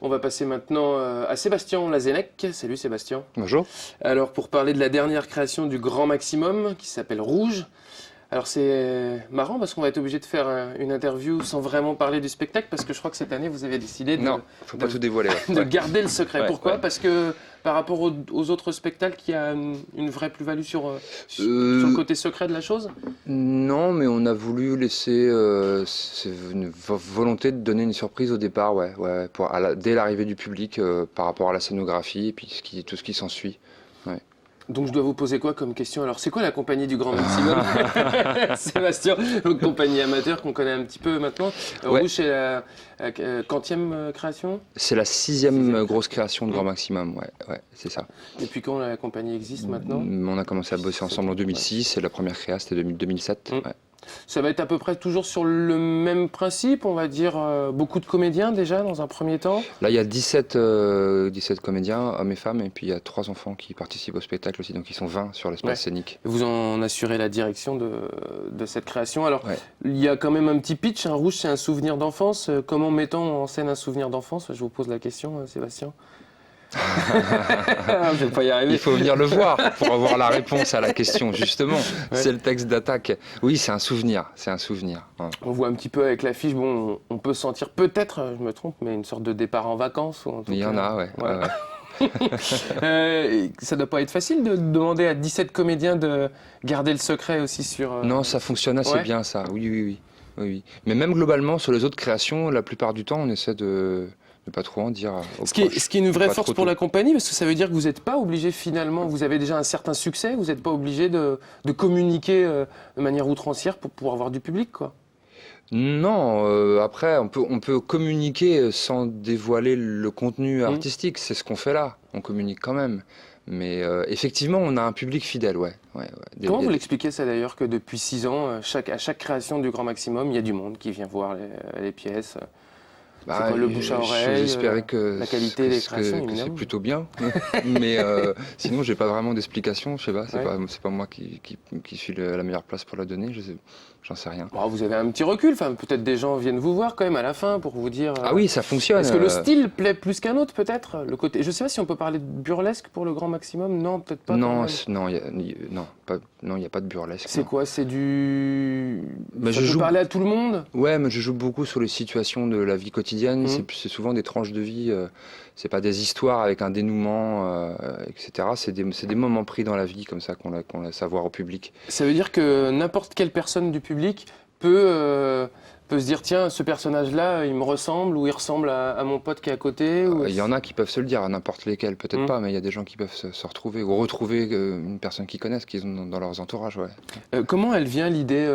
On va passer maintenant à Sébastien Lazennec. Salut Sébastien. Bonjour. Alors pour parler de la dernière création du Grand Maximum qui s'appelle Rouge. Alors c'est marrant parce qu'on va être obligé de faire une interview sans vraiment parler du spectacle parce que je crois que cette année vous avez décidé Faut pas tout dévoiler. de garder le secret. Ouais, Pourquoi? ouais. Parce que par rapport aux autres spectacles, il y a une vraie plus-value sur le côté secret de la chose? Non, mais on a voulu laisser c'est une volonté de donner une surprise au départ, dès l'arrivée du public par rapport à la scénographie et puis tout ce qui s'ensuit. Donc je dois vous poser quoi comme question? Alors c'est quoi la compagnie du Grand Maximum? Sébastien, donc compagnie amateur qu'on connaît un petit peu maintenant. Ouais. Rouge, c'est la quantième création? C'est la sixième grosse création de Grand Maximum, c'est ça. Depuis quand la compagnie existe maintenant? On a commencé à bosser ensemble en 2006 et la première créa c'était 2007. Ouais. Ça va être à peu près toujours sur le même principe, on va dire beaucoup de comédiens déjà dans un premier temps? Là il y a 17 comédiens, hommes et femmes, et puis il y a 3 enfants qui participent au spectacle aussi, donc ils sont 20 sur l'espace scénique. Vous en assurez la direction de cette création. Alors Ouais. il y a quand même un petit pitch, un Rouge c'est un souvenir d'enfance. Comment mettons en scène un souvenir d'enfance? Je vous pose la question Sébastien. Je vais pas y arriver. Il faut venir le voir pour avoir la réponse à la question, justement. Ouais. C'est le texte d'attaque. Oui, c'est un souvenir. Ouais. On voit un petit peu avec l'affiche, bon, on peut sentir peut-être, je me trompe, mais une sorte de départ en vacances. Ou en tout Il y en a, ouais. Voilà. Ça doit pas être facile de demander à 17 comédiens de garder le secret aussi sur... Non, ça fonctionne assez bien, ça. Oui. Mais même globalement, sur les autres créations, la plupart du temps, on essaie de ne pas trop en dire. Ce qui est une vraie force pour la compagnie, parce que ça veut dire que vous n'êtes pas obligé finalement, vous avez déjà un certain succès, vous n'êtes pas obligé de communiquer de manière outrancière pour pouvoir avoir du public, quoi. Non, après, on peut communiquer sans dévoiler le contenu artistique, c'est ce qu'on fait là, on communique quand même. Mais effectivement, on a un public fidèle, ouais. Comment vous l'expliquez ça d'ailleurs, que depuis 6 ans, à chaque création du Grand Maximum, il y a du monde qui vient voir les pièces? C'est quoi, le bouche à oreille, j'espérais que la qualité des créations, que c'est plutôt bien. Mais sinon, j'ai pas vraiment d'explication. Je sais pas, c'est pas moi qui suis la meilleure place pour la donner. J'en sais rien. Bon, vous avez un petit recul. Enfin, peut-être des gens viennent vous voir quand même à la fin pour vous dire. Ah oui, ça fonctionne. Est-ce que le style plaît plus qu'un autre, peut-être? Le côté. Je sais pas si on peut parler de burlesque pour le Grand Maximum. Non, peut-être pas. Non, il y a pas de burlesque. C'est quoi? C'est du. Bah, ça peut parler à tout le monde? Ouais, mais je joue beaucoup sur les situations de la vie quotidienne. C'est souvent des tranches de vie. C'est pas des histoires avec un dénouement, etc. C'est des moments pris dans la vie comme ça qu'on laisse savoir au public. Ça veut dire que n'importe quelle personne du public peut se dire tiens, ce personnage-là, il me ressemble ou il ressemble à mon pote qui est à côté. Il y en a qui peuvent se le dire, à n'importe lesquels, peut-être pas, mais il y a des gens qui peuvent se retrouver ou retrouver une personne qu'ils connaissent, qu'ils ont dans leurs entourages. Ouais. Comment elle vient l'idée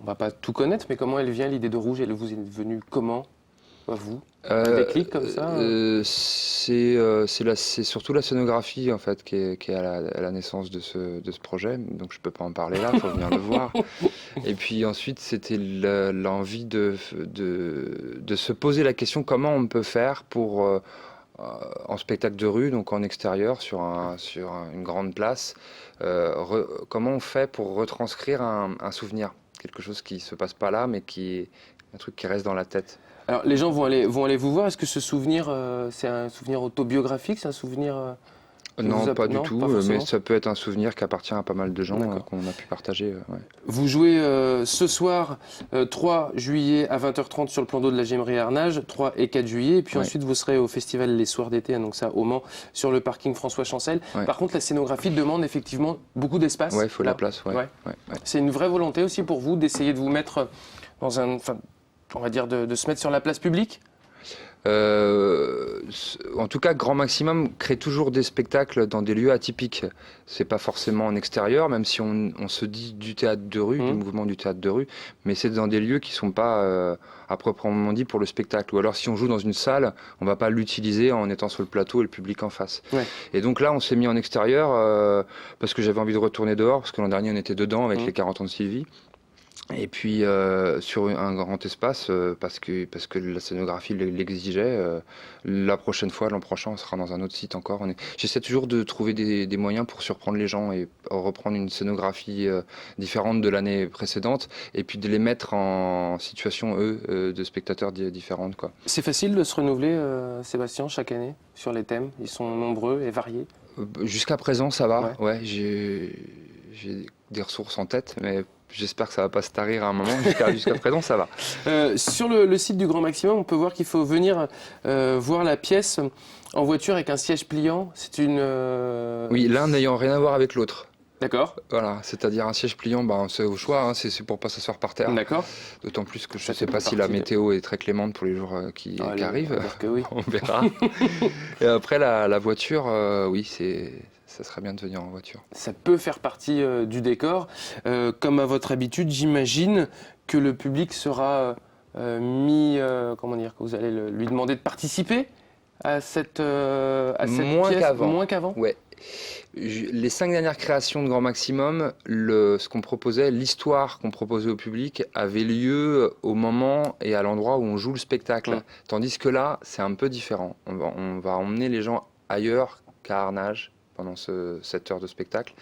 on va pas tout connaître, mais comment elle vient l'idée de Rouge? Elle vous est venue comment? À vous? Un déclic comme ça? C'est surtout la scénographie en fait qui est à la naissance de ce projet, donc je peux pas en parler là, il faut venir le voir. Et puis ensuite c'était l'envie de se poser la question comment on peut faire pour en spectacle de rue, donc en extérieur sur une grande place, comment on fait pour retranscrire un souvenir, quelque chose qui se passe pas là mais qui est un truc qui reste dans la tête. Alors, les gens vont aller vous voir. Est-ce que ce souvenir, c'est un souvenir autobiographique? C'est un souvenir Non, pas du tout, pas mais ça peut être un souvenir qui appartient à pas mal de gens qu'on a pu partager. Ouais. Vous jouez ce soir, 3 juillet à 20h30 sur le plan d'eau de la Gémerie Arnage, 3 et 4 juillet, et puis ensuite vous serez au festival Les Soirs d'été, donc ça au Mans, sur le parking François Chancel. Ouais. Par contre, la scénographie demande effectivement beaucoup d'espace. Ouais, il faut de la place. Ouais. C'est une vraie volonté aussi pour vous d'essayer de vous mettre dans on va dire de se mettre sur la place publique? En tout cas, Grand Maximum crée toujours des spectacles dans des lieux atypiques. C'est pas forcément en extérieur, même si on se dit du théâtre de rue, du mouvement du théâtre de rue, mais c'est dans des lieux qui sont pas à proprement dit pour le spectacle. Ou alors si on joue dans une salle, on va pas l'utiliser en étant sur le plateau et le public en face. Ouais. Et donc là, on s'est mis en extérieur parce que j'avais envie de retourner dehors, parce que l'an dernier on était dedans avec les 40 ans de Sylvie. Et puis sur un grand espace, parce que la scénographie l'exigeait, la prochaine fois, l'an prochain, on sera dans un autre site encore. J'essaie toujours de trouver des moyens pour surprendre les gens et reprendre une scénographie différente de l'année précédente, et puis de les mettre en situation, eux, de spectateurs différentes, quoi. C'est facile de se renouveler, Sébastien, chaque année, sur les thèmes? Ils sont nombreux et variés? Jusqu'à présent, ça va. Ouais, j'ai des ressources en tête, mais j'espère que ça va pas se tarir à un moment. Jusqu'à présent, ça va. Sur le site du Grand Maximum, on peut voir qu'il faut venir voir la pièce en voiture avec un siège pliant. C'est une... Oui, l'un n'ayant rien à voir avec l'autre. D'accord. Voilà, c'est-à-dire un siège pliant, c'est au choix, hein, c'est pour pas s'asseoir par terre. D'accord. D'autant plus que je ne sais pas si la météo est très clémente pour les jours qui arrivent. On va dire que oui. On verra. Et après, la voiture, oui, ça serait bien de venir en voiture. Ça peut faire partie du décor. Comme à votre habitude, j'imagine que le public sera comment dire, que vous allez lui demander de participer à cette pièce. Moins qu'avant. Ouais. Les 5 dernières créations de Grand Maximum, ce qu'on proposait, l'histoire qu'on proposait au public avait lieu au moment et à l'endroit où on joue le spectacle. Tandis que là, c'est un peu différent. On va emmener les gens ailleurs qu'à Arnage pendant cette heure de spectacle.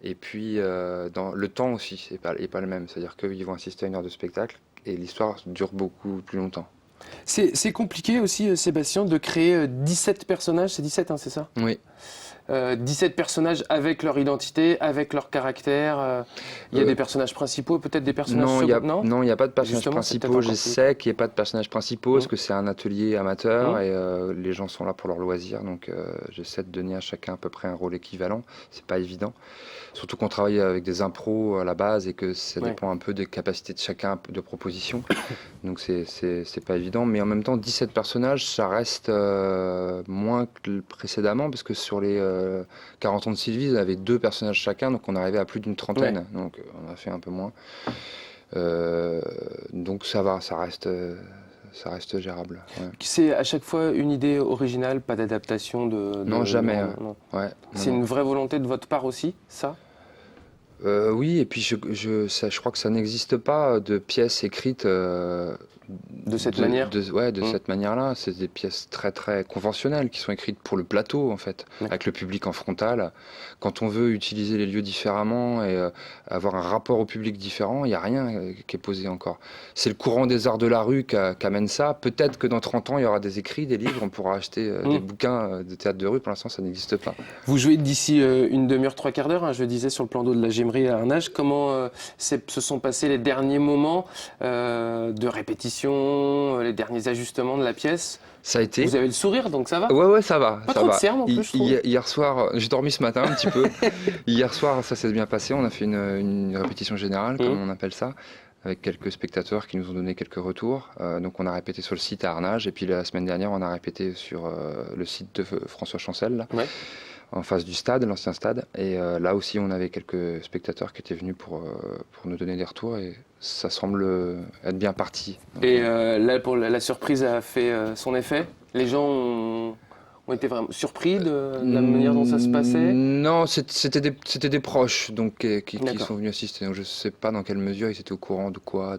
Et puis, le temps aussi n'est pas le même. C'est-à-dire qu'ils vont assister à une heure de spectacle et l'histoire dure beaucoup plus longtemps. C'est compliqué aussi, Sébastien, de créer 17 personnages. C'est 17, hein, c'est ça? Oui. 17 personnages avec leur identité, avec leur caractère. Il y a des personnages principaux, peut-être des personnages secondaires? Non, il n'y a pas de personnages principaux. Je sais qu'il n'y a pas de personnages principaux parce que c'est un atelier amateur et les gens sont là pour leur loisir. Donc j'essaie de donner à chacun à peu près un rôle équivalent. C'est pas évident. Surtout qu'on travaille avec des impros à la base et que ça dépend un peu des capacités de chacun de proposition. Donc c'est pas évident. Mais en même temps, 17 personnages, ça reste moins que précédemment parce que sur les 40 ans de Sylvie, ils avaient 2 personnages chacun, donc on arrivait à plus d'une trentaine. Ouais. Donc on a fait un peu moins. Donc ça va, ça reste gérable. Ouais. C'est à chaque fois une idée originale, pas d'adaptation Non, jamais. Non. Ouais, c'est une vraie volonté de votre part aussi, ça? Oui, et puis je crois que ça n'existe pas de pièces écrites de cette manière. Cette manière-là. C'est des pièces très très conventionnelles qui sont écrites pour le plateau en fait, avec le public en frontal. Quand on veut utiliser les lieux différemment et avoir un rapport au public différent, il n'y a rien qui est posé encore. C'est le courant des arts de la rue qui amène ça. Peut-être que dans 30 ans, il y aura des écrits, des livres, on pourra acheter des bouquins de théâtre de rue. Pour l'instant, ça n'existe pas. Vous jouez d'ici une demi-heure, 3/4 d'heure, hein, je disais, sur le plan d'eau de la Gémerie à Arnage. Comment se sont passés les derniers moments de répétition, les derniers ajustements de la pièce? Ça a été. Vous avez le sourire, donc ça va? Ouais, ça va. Pas trop de cernes en plus, je trouve. Hier soir, j'ai dormi ce matin un petit peu. Hier soir, ça s'est bien passé. On a fait une répétition générale, comme on appelle ça, avec quelques spectateurs qui nous ont donné quelques retours. Donc on a répété sur le site à Arnage. Et puis la semaine dernière, on a répété sur le site de François Chancel, là, en face du stade, l'ancien stade. Et là aussi, on avait quelques spectateurs qui étaient venus pour nous donner des retours. Et ça semble être bien parti. Donc, et là, pour la surprise a fait son effet. Les gens ont été vraiment surpris de la manière dont ça se passait? Non, c'était des proches donc, qui sont venus assister. Donc, je ne sais pas dans quelle mesure ils étaient au courant de quoi.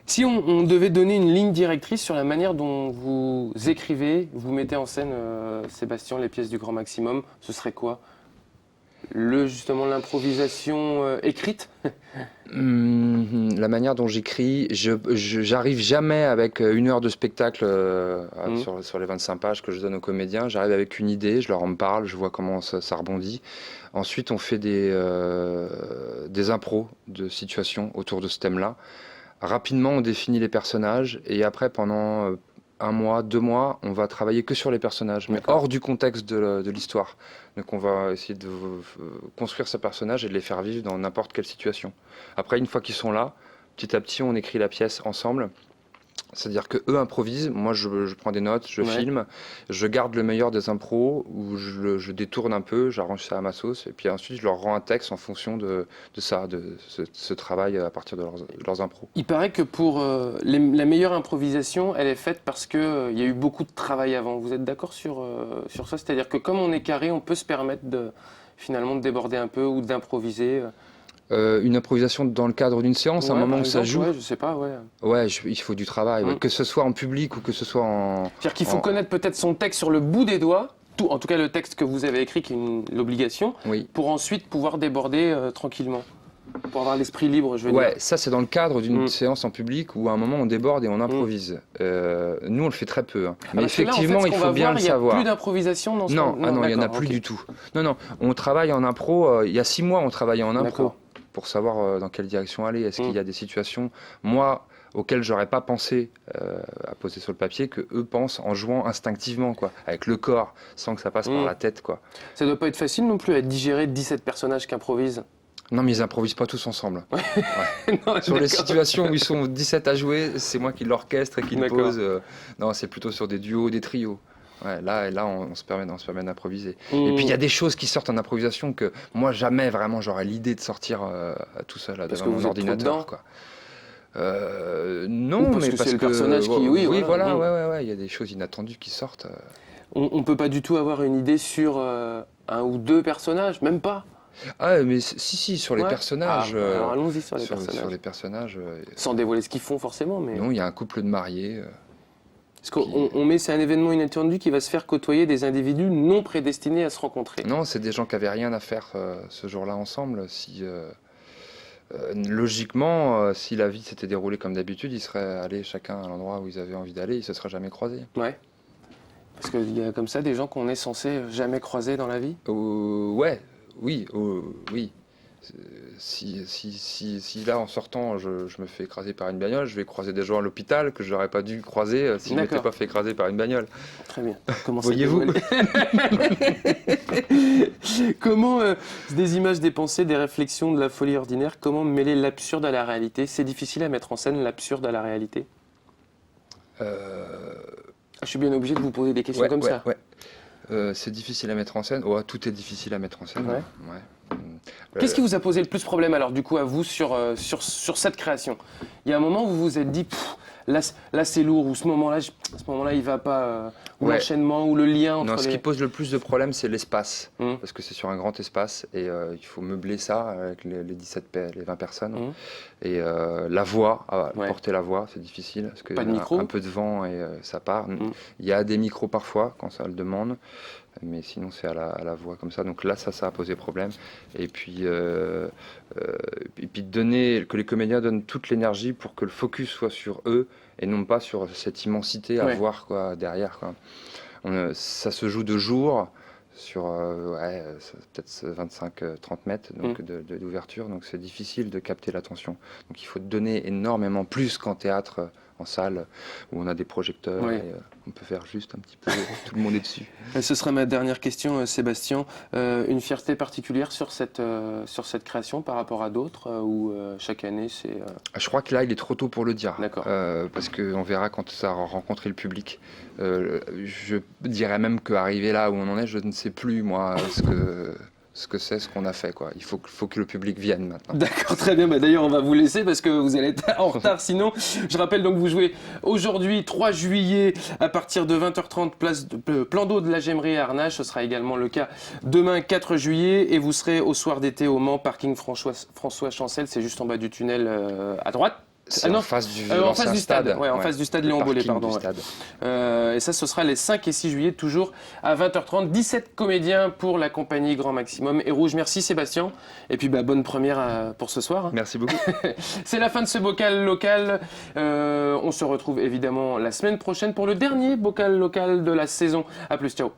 Si on devait donner une ligne directrice sur la manière dont vous écrivez, vous mettez en scène, Sébastien, les pièces du Grand Maximum, ce serait quoi? Justement l'improvisation écrite? La manière dont j'écris, j'arrive jamais avec 1 heure de spectacle sur les 25 pages que je donne aux comédiens. J'arrive avec une idée, je leur en parle, je vois comment ça rebondit. Ensuite, on fait des impros de situations autour de ce thème-là. Rapidement, on définit les personnages et après, pendant 1 mois, 2 mois, on va travailler que sur les personnages, mais hors du contexte de l'histoire. Donc on va essayer de construire ces personnages et de les faire vivre dans n'importe quelle situation. Après, une fois qu'ils sont là, petit à petit, on écrit la pièce ensemble. C'est-à-dire qu'eux improvisent, moi je prends des notes, je filme, je garde le meilleur des impros, ou je détourne un peu, j'arrange ça à ma sauce, et puis ensuite je leur rends un texte en fonction de ce travail à partir de leurs impros. Il paraît que pour la meilleure improvisation, elle est faite parce qu'il y a eu beaucoup de travail avant. Vous êtes d'accord sur ça? C'est-à-dire que comme on est carré, on peut se permettre finalement de déborder un peu ou d'improviser Une improvisation dans le cadre d'une séance, à un moment où ça joue. Ouais, je sais pas, ouais. Ouais, il faut du travail, que ce soit en public ou que ce soit en... C'est-à-dire qu'il faut connaître peut-être son texte sur le bout des doigts, en tout cas le texte que vous avez écrit, qui est l'obligation, pour ensuite pouvoir déborder tranquillement. Pour avoir l'esprit libre, je veux dire. Ouais, ça c'est dans le cadre d'une séance en public où à un moment on déborde et on improvise. Nous on le fait très peu. Hein. Mais effectivement, là, en fait, il faut bien le savoir. Il n'y a plus d'improvisation dans ce Non, il n'y en a plus du tout. Non, on travaille en impro. Il y a 6 mois, on travaillait en impro pour savoir dans quelle direction aller. Est-ce qu'il y a des situations, moi, auxquelles j'aurais pas pensé à poser sur le papier, que eux pensent en jouant instinctivement, quoi, avec le corps, sans que ça passe par la tête, quoi. Ça doit pas être facile non plus à digérer 17 personnages qui improvisent. Non, mais ils improvisent pas tous ensemble. Ouais. Non, sur les situations où ils sont 17 à jouer, c'est moi qui l'orchestre et qui le pose. Non, c'est plutôt sur des duos, des trios. Ouais, là, on se permet d'improviser. Et puis il y a des choses qui sortent en improvisation que moi jamais vraiment j'aurais l'idée de sortir tout seul devant mon ordinateur, quoi. Non, parce mais que parce c'est que le personnage qui, voilà, il y a des choses inattendues qui sortent. On peut pas du tout avoir une idée sur un ou deux personnages, même pas. Ah, mais si, sur les personnages. Alors allons-y sur les personnages. Sur les personnages. Sans dévoiler ce qu'ils font forcément, mais. Non, il y a un couple de mariés. Parce qu'on met, c'est un événement inattendu qui va se faire côtoyer des individus non prédestinés à se rencontrer. Non, c'est des gens qui n'avaient rien à faire ce jour-là ensemble. Logiquement, si la vie s'était déroulée comme d'habitude, ils seraient allés chacun à l'endroit où ils avaient envie d'aller, ils ne se seraient jamais croisés. Ouais. Parce qu'il y a comme ça des gens qu'on est censé jamais croiser dans la vie. Oui. Si là, en sortant, je me fais écraser par une bagnole, je vais croiser des gens à l'hôpital que je n'aurais pas dû croiser si je ne m'étais pas fait écraser par une bagnole. Très bien. Voyez-vous. Comment, des images, des pensées, des réflexions, de la folie ordinaire, comment mêler l'absurde à la réalité? C'est difficile à mettre en scène l'absurde à la réalité? Je suis bien obligé de vous poser des questions comme ça. C'est difficile à mettre en scène. Tout est difficile à mettre en scène. Ouais. Qu'est-ce qui vous a posé le plus problème alors du coup à vous sur cette création? Il y a un moment où vous vous êtes dit là c'est lourd, ou ce moment-là il va pas, ou l'enchaînement ou le lien entre ce qui pose le plus de problèmes, c'est l'espace, parce que c'est sur un grand espace et il faut meubler ça avec les 20 personnes. Et la voix, porter la voix, c'est difficile parce qu'il y a un peu de vent et ça part. Il y a des micros parfois quand ça le demande, mais sinon c'est à la voix comme ça. Donc là, ça a posé problème. Et puis que les comédiens donnent toute l'énergie pour que le focus soit sur eux et non pas sur cette immensité à voir derrière. Ça se joue de jour sur peut-être 25-30 mètres d'ouverture, donc c'est difficile de capter l'attention. Donc il faut donner énormément plus qu'en théâtre, en salle, où on a des projecteurs et on peut faire juste un petit peu, tout le monde est dessus. Ce sera ma dernière question, Sébastien. Une fierté particulière sur cette création par rapport à d'autres, où chaque année c'est... Je crois que là, il est trop tôt pour le dire. D'accord. Parce qu'on verra quand ça aura rencontré le public. Je dirais même qu'arriver là où on en est, je ne sais plus, moi, ce qu'on a fait, quoi. Il faut que le public vienne maintenant. D'accord, très bien. D'ailleurs, on va vous laisser parce que vous allez être en retard sinon. Je rappelle donc, vous jouez aujourd'hui, 3 juillet, à partir de 20h30, place de Plan d'eau de la Gemmerie à Arnage. Ce sera également le cas demain, 4 juillet. Et vous serez au soir d'été au Mans, parking François Chancel. C'est juste en bas du tunnel à droite. En face du stade. En face du stade Léon Bollé, pardon. Et ça, ce sera les 5 et 6 juillet, toujours à 20h30. 17 comédiens pour la compagnie Grand Maximum et Rouge. Merci Sébastien. Et puis bonne première pour ce soir. Merci beaucoup. C'est la fin de ce bocal local. On se retrouve évidemment la semaine prochaine pour le dernier bocal local de la saison. A plus, ciao.